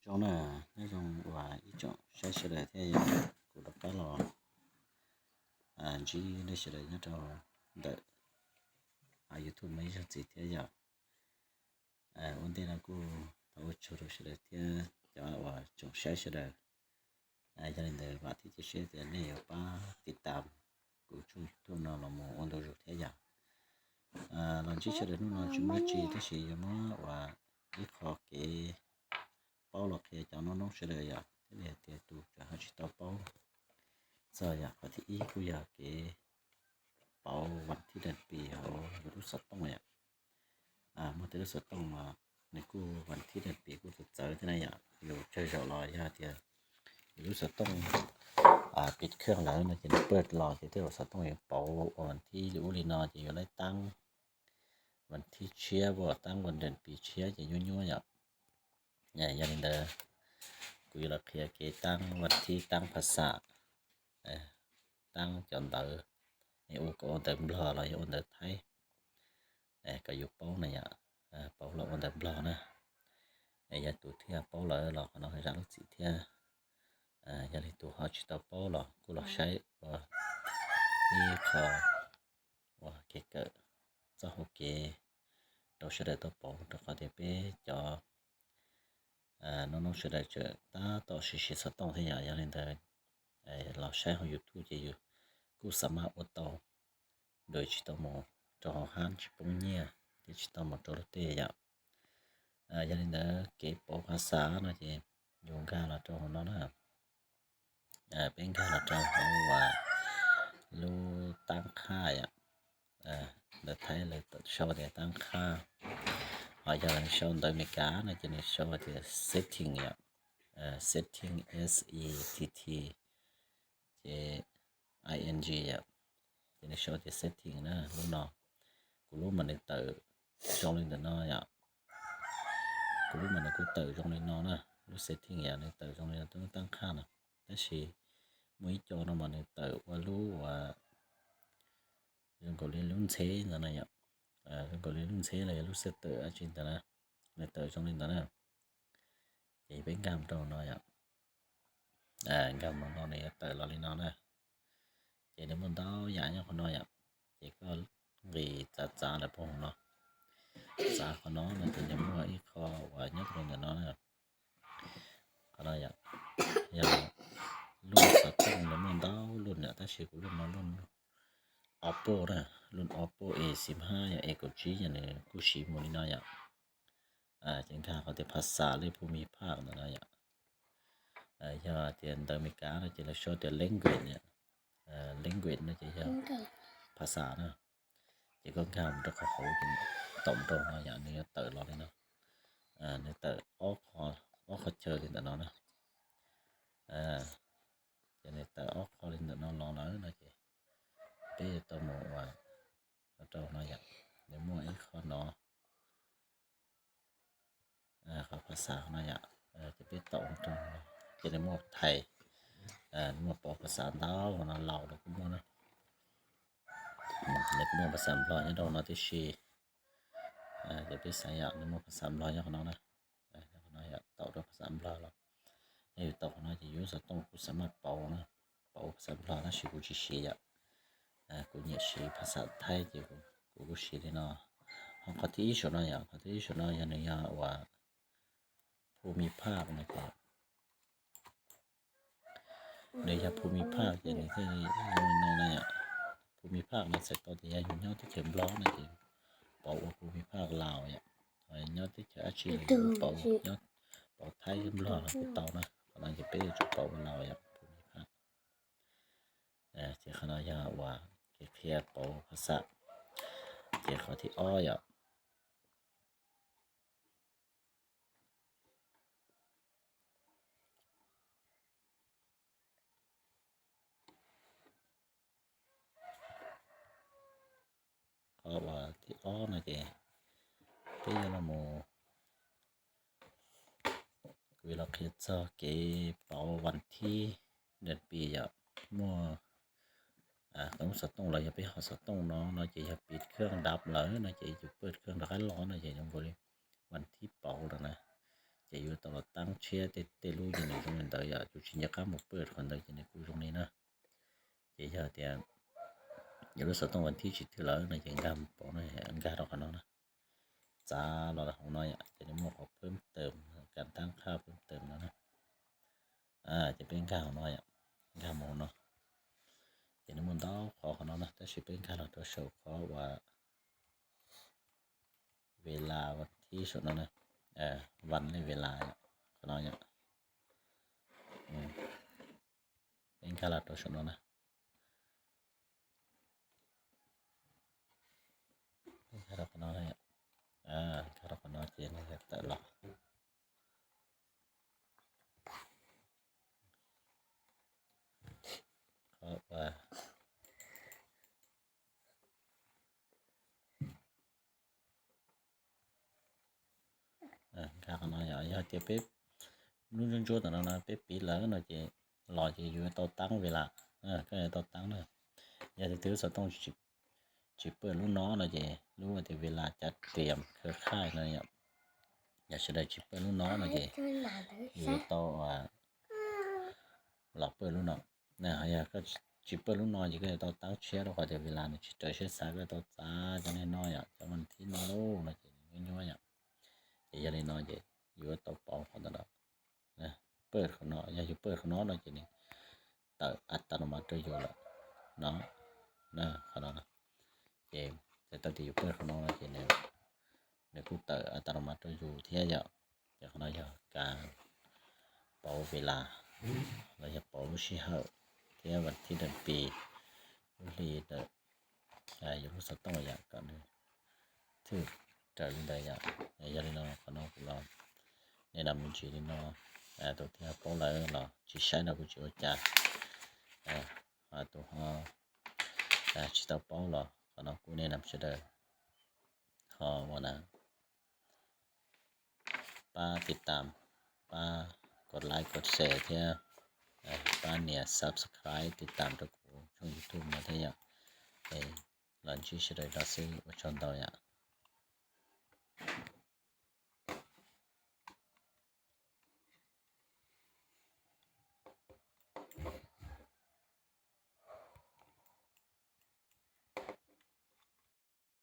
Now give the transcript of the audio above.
trong là nói chung và ý chọn sẽ là thế của đặc cái lò chỉ nó sẽ là nhớ cho đợi YouTube mấy giờ gì thế giờ vấn đề là cô tao cho rồi sẽ là thế cho và chọn sẽ là cho nên là và thì sẽ là này ở ba tiệm của chung YouTube nào là một vấn đề rồi thế giờ lần trước sẽ là nó chúng nó chỉ thế gì mà và ít khó cái bao lọc thì cho nó sẽ là giờ thế này thì tôi cho hai chị tao bao giờ giờ có thể ý của giờ cái baoวันที่เดินปีเขารู้สึกต้องเนี่ยเมื่อที่รู้สึกต้องมาในกูวันที่เดินปีกูจะเจอที่ไหนอ่ะอยู่เฉยๆรอยาเดียวรู้สึกต้องปิดเครื่องแล้วนะจะเปิดรอที่ที่รู้สึกต้องอย่างเป่าวันที่อุลินอจะอยู่ไรตั้งวันที่เชียร์บ่ตั้งวันเดินปีเชียร์จะยุ่ยๆเนี่ยอย่างนี้เด้อกูอยากเคลียร์เกตั้งวันที่ตั้งภาษาตั้งจนเตอô có ổn định bờ là ổn định thấy cái dục bố này bố là ổn định bờ nè giờ tụi thia bố là nó hay rắn gì thia giờ thì tụi họ chỉ tao bố là cô là sai và đi khó và cái cỡ cho họ cái đâu sẽ để tao bố cho họ để bé cho nó sẽ để cho ta tao sẽ sát tông thế giờ nên là sai họ YouTube chỉ cô sắm ô tô đôi chỉ tao một cho hắn chỉ bông nhia thì chỉ tao một chỗ tê vậy gia đình đã cái bộภาษาnó chỉ dùng ca là cho nó nè bên ca là cho họ và lu tăng khai để thấy là show để tăng khai họ giờ là show tới mấy cá nó chỉ là show thì setting vậy setting S E T T J I N G vậy thì nó show thì setting nữa lúc nào cũng lúc mình tự trong lên nó vậy cũng lúc mình cũng tự trong lên nó nè lúc setting vậy nên tự trong lên nó tăng khá nè thế thì mới cho nó mình tự qua lúc và dùng cổ lên luôn thế là này ạ dùng cổ lên luôn thế là lúc set tự ở trên đó nè tự trong lên đó nè thì bên cam trong nó ạ cam nó này tự là lên nó nè thì nếu mình đó giải cho con nó ạ chỉ có vì giá là phong nó giá của nó là từ những loại kho và nhất là nó nè ở đây ạ giờ luôn sẽ tăng nếu mình đó luôn nữa ta chỉ của luôn nó luôn Oppo nè luôn Oppo A12 Eco G nàyกูchỉ một đi nói ạ chính thà có thể phát xạ lênภูมิภาคnữa này ạ giờ tiền tới mấy cá nó chỉ là số tiền language nó chỉ làภาษาnữa chỉ có cảm rất là khổ thì tổng trong nó dạng như tự lo lên nó nên tự óc họ chơi lên nó nè cho nên tự óc họ lên nó lo nó chị bây giờ tao mua và ở trong nó dạng để mua ít khó nó khóภาษาnó dạngจะbiết tổng trong cho nên mua thầy mua bỏภาษาđó và nó lâu được cũng mua nó để muaภาษาlo như đâu nó thì xì để biết sai ạ nên muaภาษาlo cho nó nè nó tạo raภาษาlo rồi nếu tạo nó thì yếu sẽ tông cũng sẽ mất bảo nữa bảoภาษาlo nó chỉ cũng chỉ xì ạ cũng nhẹ xì ภาษา Thái thì cũng xì thì nó họ có tí số nó ạ có tí số nó như này và ภูมิภาคนะครับในภูมิภาคอย่างนี้ที่เราเนี่ยภูมิภาคในเซกตอร์ที่อยู่ยอดที่เข็มร้อนนะที่บอกว่าภูมิภาคลาวเนี่ยยอดที่จะอาชีพบอกยอดบอกไทยเข็มร้อนเป็นเตานะขณะที่เป็นจุดบอกลาวเนี่ยภูมิภาคที่ขณะยาว่าเคลียร์บอกภาษาที่เขาที่อ้อยเขาว่าที่อ้อนะเจ๊ที่เราโมกุยเราคิดจะเก็บเอาวันที่เดือนปีมั่วต้องสตงเราอย่าไปหาสตงnó chỉ làปิดเครื่องดับเลยnó chỉจะเปิดเครื่องดับร้อนnó chỉ trongบริวันที่เป่าแล้วนะ จะอยู่ตลอดตั้งเชียร์เตรู้ยังไงตรงนั้นแต่อย่าจุดชิ้นยาข้ามหมกเปิดคนเดียวในกูตรงนี้นะจะเยอะแต่อย่ารู้สึกต้องวันที่จิตที่แล้วในอย่างการบอกในอันการเราขนาดนะจ้าเราของน้อยจะได้หมกเพิ่มเติมการตั้งค่าเพิ่มเติมแล้วนะจะเป็นค่าของน้อยค่าหมกเนาะจะได้มันต้องขอของน้อยนะแต่ชิเป็นค่าเราตัวโชว์ขอว่าเวลาวันที่สุดแล้วนะวันในเวลาของน้อยเป็นค่าเราตัวสุดแล้วนะเป็นค่าเราของน้อยค่าเราของน้อยเจนนะครับแต่ละเพราะว่าค่าของน้อยอย่าเจ็บเป๊ะนู่นจู่แต่นั้นเป๊ะปีแล้วเนาะเจรอเจอยู่ตัวตั้งเวลาก็ตัวตั้งเนาะอย่าถือสต้องจิบเปิดลูกน้องเนาะเจรู้ว่าแต่เวลาจัดเตรียมเครือข่ายเนาะอย่าเฉลยจิบเปิดลูกน้องเนาะเจอยู่ตัวหลอกเปิดลูกน้องเนี่ยอย่าก็จิบเปิดลูกน้องจะก็ตัวตั้งเชียร์เราก็แต่เวลาเนี่ยจะเชื่อสายก็ตัวจ้าจะแน่นอนจะมันที่นอนโลกเนาะเจง่ายๆอย่าได้นอนเจอยู่ตัวเป่าของตลอดนะเปิดข้างนอกอย่าอยู่เปิดข้างนอกเนาะเจนี่แต่อัตโนมัติอยู่แล้วเนาะนะขนาดนั้นเจแต่ตอนที่อยู่เปิดข้างนอกเนาะเจเนี่ยในกูเตออัตโนมัติอยู่ที่จะขนาดการเป่าเวลาเราจะเป่าชิเหาที่วันที่เดือนปีรีเดออยู่รู้สึกต้องอย่างกันถือจะเรื่องใดอย่าเล่นน้องขนมเราแนะนำจีนน้องตัวที่เป่าเลยเราจีใช้เราก็จีจ่าตัวจีตาเป่าเราขนมกูแนะนำเสด็จวันนั้นป้าติดตามป้ากดไลค์กดแชร์ที่ป้าเนี่ย subscribe ติดตามทุกช่อง YouTube มาที่หลังจากเสด็จเราซื้อวัชชนตัว